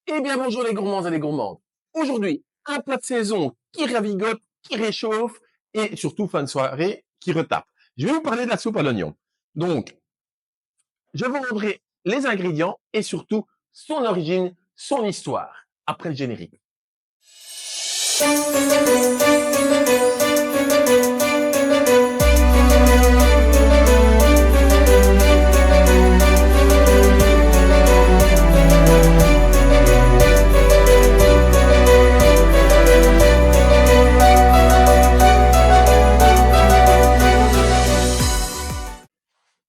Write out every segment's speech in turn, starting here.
Eh bien, bonjour les gourmands et les gourmandes. Aujourd'hui, un plat de saison qui ravigote, qui réchauffe et surtout, fin de soirée, qui retape. Je vais vous parler de la soupe à l'oignon. Donc, je vous montrerai les ingrédients et surtout son origine, son histoire, après le générique.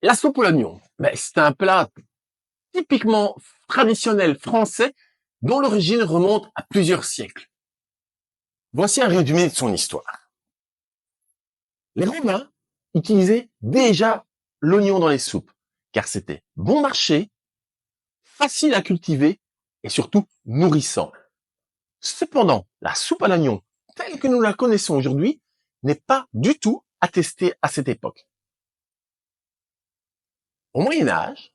La soupe à l'oignon, c'est un plat typiquement traditionnel français dont l'origine remonte à plusieurs siècles. Voici un résumé de son histoire. Les Romains utilisaient déjà l'oignon dans les soupes, car c'était bon marché, facile à cultiver et surtout nourrissant. Cependant, la soupe à l'oignon, telle que nous la connaissons aujourd'hui, n'est pas du tout attestée à cette époque. Au Moyen Âge,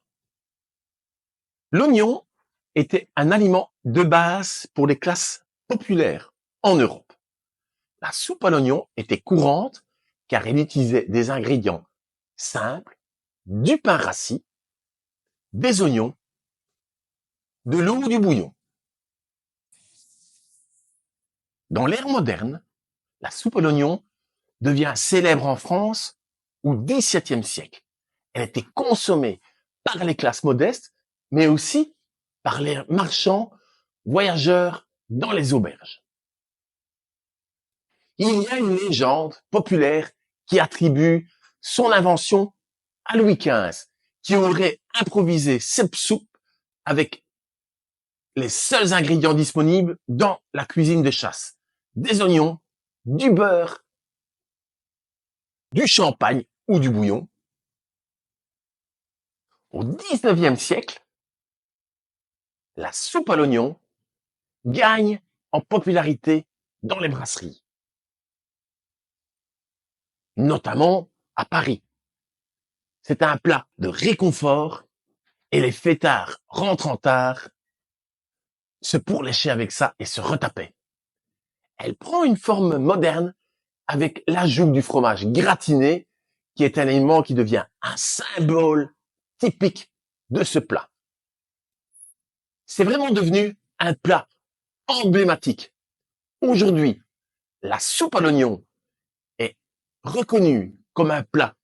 l'oignon était un aliment de base pour les classes populaires en Europe. La soupe à l'oignon était courante car elle utilisait des ingrédients simples, du pain rassis, des oignons, de l'eau ou du bouillon. Dans l'ère moderne, la soupe à l'oignon devient célèbre en France au XVIIe siècle. Elle était consommée par les classes modestes, mais aussi par les marchands voyageurs dans les auberges. Il y a une légende populaire qui attribue son invention à Louis XV, qui aurait improvisé cette soupe avec les seuls ingrédients disponibles dans la cuisine de chasse. Des oignons, du beurre, du champagne ou du bouillon. Au XIXe siècle, la soupe à l'oignon gagne en popularité dans les brasseries, notamment à Paris. C'est un plat de réconfort et les fêtards rentrant tard se pourléchaient avec ça et se retapaient. Elle prend une forme moderne avec l'ajout du fromage gratiné qui est un élément qui devient un symbole typique de ce plat. C'est vraiment devenu un plat emblématique. Aujourd'hui, la soupe à l'oignon est reconnue comme un plat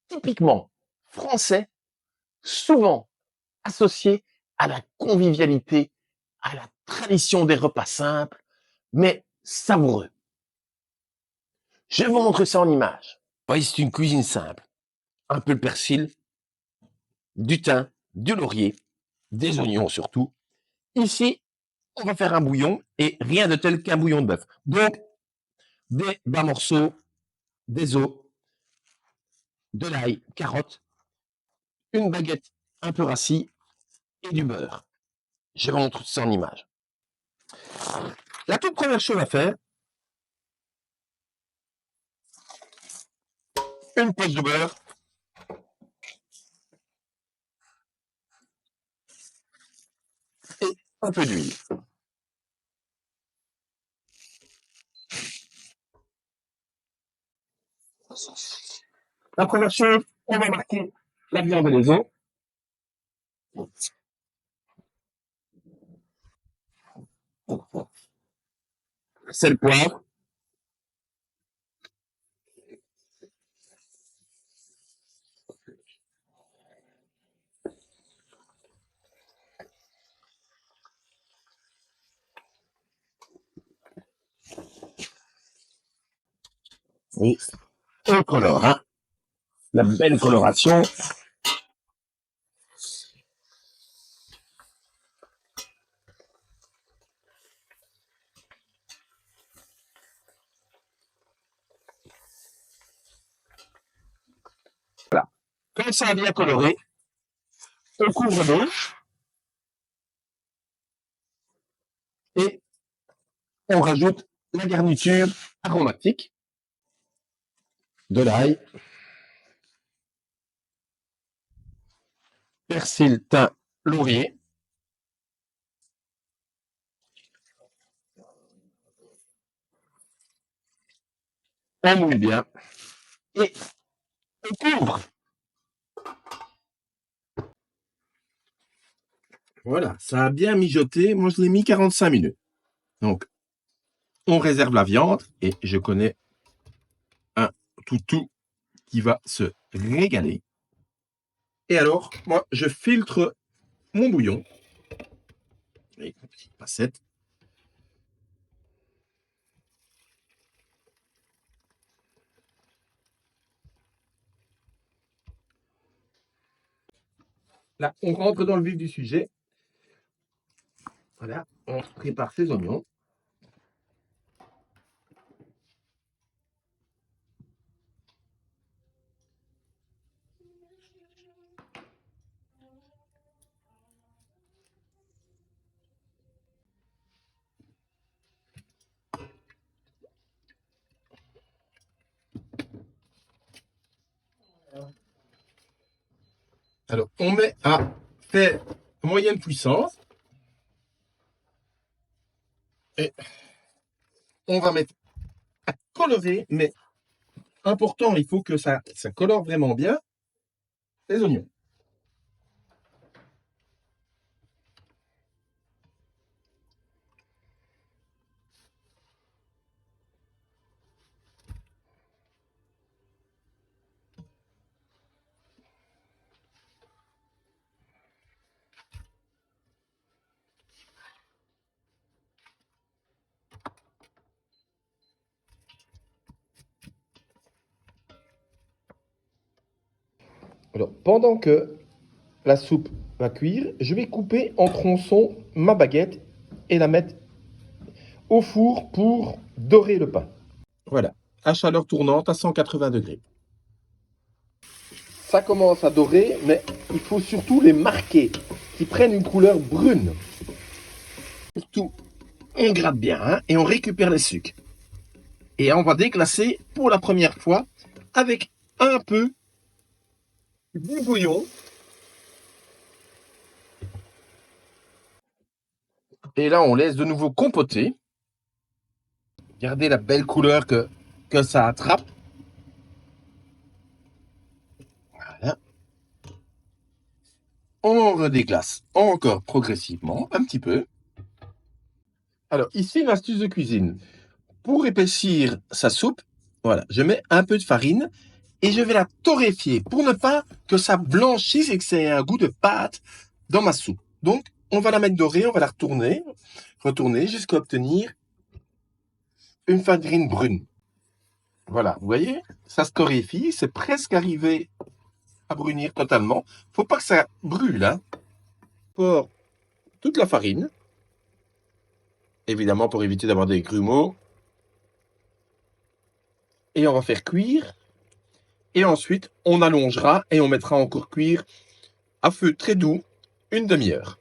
typiquement français, souvent associé à la convivialité, à la tradition des repas simples, mais savoureux. Je vous montre ça en image. Voyez, c'est une cuisine simple. Un peu de persil, du thym, du laurier, des oignons surtout. Ici, on va faire un bouillon et rien de tel qu'un bouillon de bœuf. Donc, des bas morceaux, des os, de l'ail, carottes, une baguette un peu rassis et du beurre. Je vous montre ça en image. La toute première chose à faire, une poche de beurre, et un peu d'huile. La première chose, on va marquer la viande et les os. Sel, poivre. Et on colore, hein. La belle coloration. Voilà. Quand ça a bien coloré, on couvre d'eau et on rajoute la garniture aromatique, de l'ail, persil, thym, laurier. On mouille bien. Et on couvre. Voilà, ça a bien mijoté. Moi, je l'ai mis 45 minutes. Donc, on réserve la viande et je connais un toutou qui va se régaler. Et alors, moi, je filtre mon bouillon. Et une petite passette. Là, on rentre dans le vif du sujet. Voilà, on prépare ses oignons. Alors, on met à faire moyenne puissance. Et on va mettre à colorer, mais important, il faut que ça colore vraiment bien les oignons. Alors, pendant que la soupe va cuire, je vais couper en tronçons ma baguette et la mettre au four pour dorer le pain. Voilà, à chaleur tournante à 180 degrés. Ça commence à dorer, mais il faut surtout les marquer, qu'ils prennent une couleur brune. Surtout, on gratte bien hein, et on récupère les sucres. Et on va déglacer pour la première fois avec un peu du bouillon. Et là, on laisse de nouveau compoter. Regardez la belle couleur que ça attrape. Voilà. On redéglace encore progressivement, un petit peu. Alors, ici, une astuce de cuisine. Pour épaissir sa soupe, voilà, je mets un peu de farine et je vais la torréfier pour ne pas que ça blanchisse et que ça ait un goût de pâte dans ma soupe. Donc, on va la mettre dorée, on va la retourner jusqu'à obtenir une farine brune. Voilà, vous voyez, ça se torréfie, c'est presque arrivé à brunir totalement. Faut pas que ça brûle, hein. Pour toute la farine, évidemment pour éviter d'avoir des grumeaux. Et on va faire cuire. Et ensuite, on allongera et on mettra encore cuire à feu très doux une demi-heure.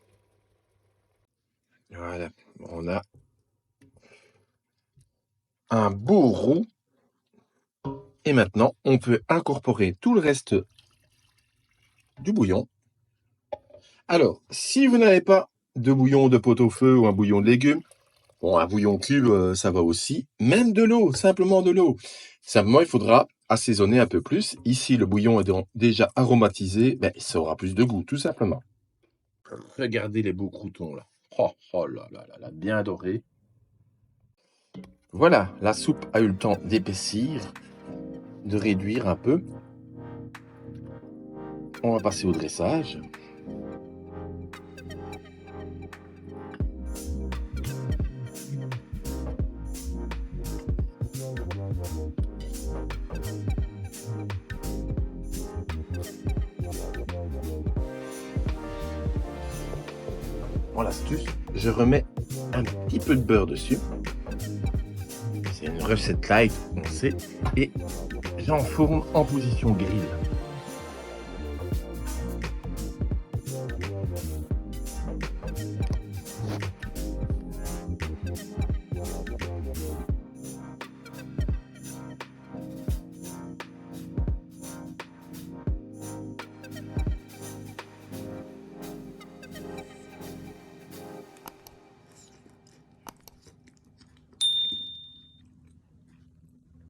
Voilà, on a un beau roux. Et maintenant, on peut incorporer tout le reste du bouillon. Alors, si vous n'avez pas de bouillon de pot-au-feu ou un bouillon de légumes, bon, un bouillon cube, ça va aussi. Même de l'eau, simplement de l'eau. Simplement, il faudra assaisonner un peu plus. Ici, le bouillon est déjà aromatisé, ben, ça aura plus de goût, tout simplement. Regardez les beaux croûtons, là. Oh là là là là, bien doré. Voilà, la soupe a eu le temps d'épaissir, de réduire un peu. On va passer au dressage. Bon, l'astuce, je remets un petit peu de beurre dessus. C'est une recette light, on sait. Et j'enfourne en position grille.